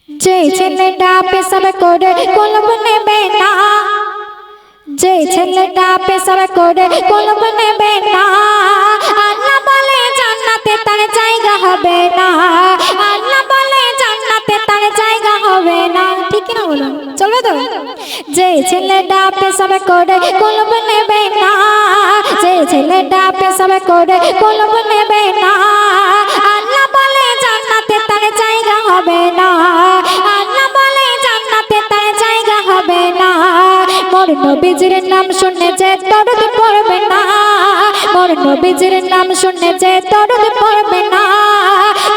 যে ছেলেটা পেশাব করে কলব নেবে না, যে ছেলেটা পেশাব করে কলব নেবে না, আল্লাহ বলে জান্নাতে তার জায়গা হবে না, আল্লাহ বলে জান্নাতে তার জায়গা হবে না। ঠিক না বলুন, চলবে তো? যে ছেলেটা পেশাব করে কলব নেবে না, যে ছেলেটা পেশাব করে কলব নেবে না, আল্লাহ বলে জান্নাতে তার জায়গা হবে না, আল্লাহ বলে জান্নাতে তার জায়গা হবে না। মোর নবীজির নাম শুনে যে দরুদ পড়বে না, মোর নবীজির নাম শুনে যে দরুদ পড়বে না,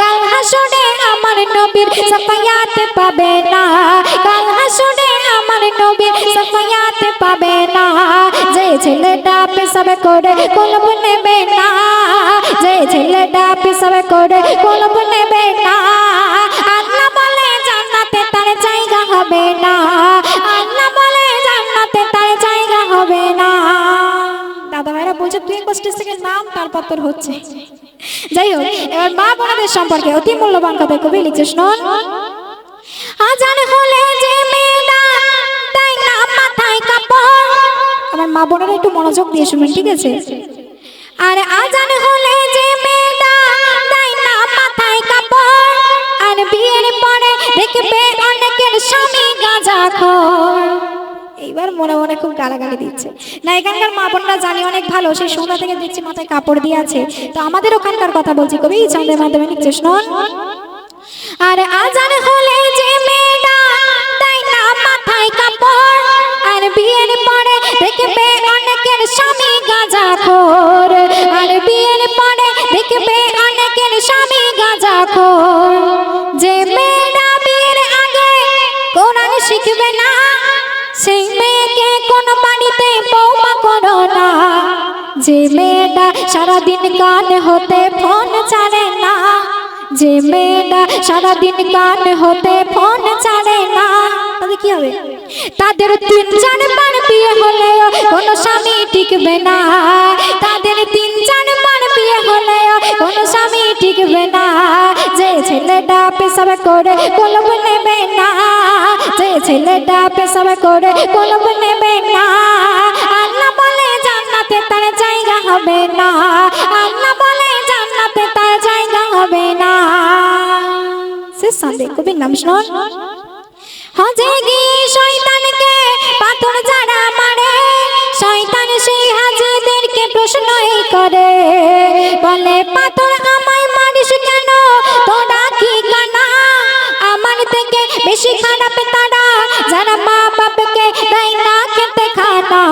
কাল হাসরে আমার নবীর সাফায়াত পাবে না, কাল হাসরে আমার নবীর সাফায়াত পাবে না। যে ছেলেটা পেশাব করে কলব নেবে না, যে ছেলেটা পেশাব করে কলব নেবে না, আল্লাহ বলে জান্নাতে তার জায়গা হবে না, আল্লাহ বলে জান্নাতে তার জায়গা হবে না। দাদা ভাইরা বলছে তুই একবার স্টেজ থেকে নাম, তারপর তোর হচ্ছে। যাই হোক, এবার মা বোনদের সম্পর্কে অতি মূল্যবান কথা কবি লিখছে, শুনুন। আজান হলে যে মেয়েটা তাই না মাথায় কাপড়, আমার মা বোনেরা একটু মনোযোগ দিয়ে শুনুন, ঠিক আছে? আর আজান হলে যে মেয়েটা তাই না মাথায় কাপড়, আর বিয়ের পরে দেখবে অনেকের স্বামী গাঁজাখোর। এইবার মনে মনে খুব গালাগালি দিচ্ছে না, এখানকার মা বোনরা জানি অনেক ভালো, সেই সন্ধ্যা থেকে দেখছি মাথায় কাপড় দিয়ে আছে, তো আমাদের ওখানকার কথা বলছি, কবি ছন্দের মাধ্যমে লিখছে, শুনুন। আর আজান হলে যে মেয়েটা তাই না মাথায় কাপড়, আর বিয়ের পরে দেখবে অনেকের স্বামী গাঁজাখোর, আর বিয়ের পরে দেখবে অনেকের স্বামী গাঁজাখোর। যে মেয়েটা বিয়ের আগে কোরআন শিখবে না, সেই মেয়েকে কোন বাড়িতে বৌমা করো না। যে মেয়েটা সারাদিন কান হতে ফোন ছাড়ে না, যে মেয়েটা সারাদিন কান হতে ফোন ছাড়ে না, তাদের কি হবে? তাদের 3-4 বার বিয়ে হলেও কোনো স্বামী টিকবে না, তাদের 3-4 বার বিয়ে হলেও কোনো স্বামী টিকবে না। যে ছেলেটা পেশাব করে কলব নেবে না, যে ছেলেটা পেশাব করে কলব নেবে না, আল্লাহ বলে জান্নাতে তার জায়গা হবে না, আল্লাহ বলে জান্নাতে তার জায়গা হবে না। সে সান্দে কবির নাম শুনুন। হজে গিয়ে শয়তানকে পাথর যারা মারে, শয়তান সেই হাজিদেরকে প্রশ্নই করে, বলে পাথর আমায় মারিস কেন, তোরা কি কানা? আমার থেকে বেশি খারাপ তারা যারা মা বাপকে দেয় না খেতে খানা,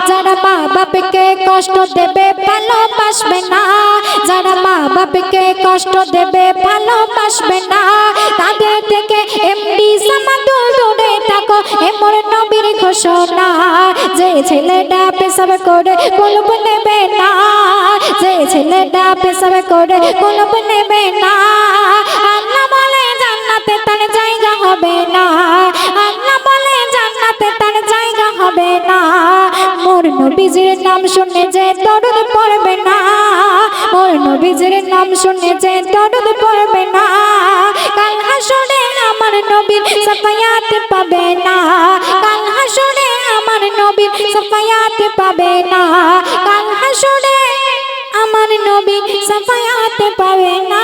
যারা মা বাপকে কষ্ট দেবে ভালোবাসবে না, যারা মা বাপকে কষ্ট দেবে ভালোবাসবে না, তাদের থেকে এমডি সামাদুর দূরে থাকো, এমন নবীর ঘোষণা। যে ছেলেটা পেশাব করে কলব নেবে না, যে ছেলেটা পেশাব করে কলব নেবে না, আল্লাহ বলে জান্নাতে তার জায়গা হবে না, আল্লাহ বলে জান্নাতে তার জায়গা হবে না। মোর নবীজির নাম শুনে যে দরুদ পড়বে না, মোর নবীজির নাম শুনে যে দরুদ পড়বে না, কাল হাসরে আমার নবীর সাফায়াত পাবে না, কাল হাসরে আমার নবীর সাফায়াত পাবে না, কাল হাসরে আমার নবী সাফায়াত পাবে না।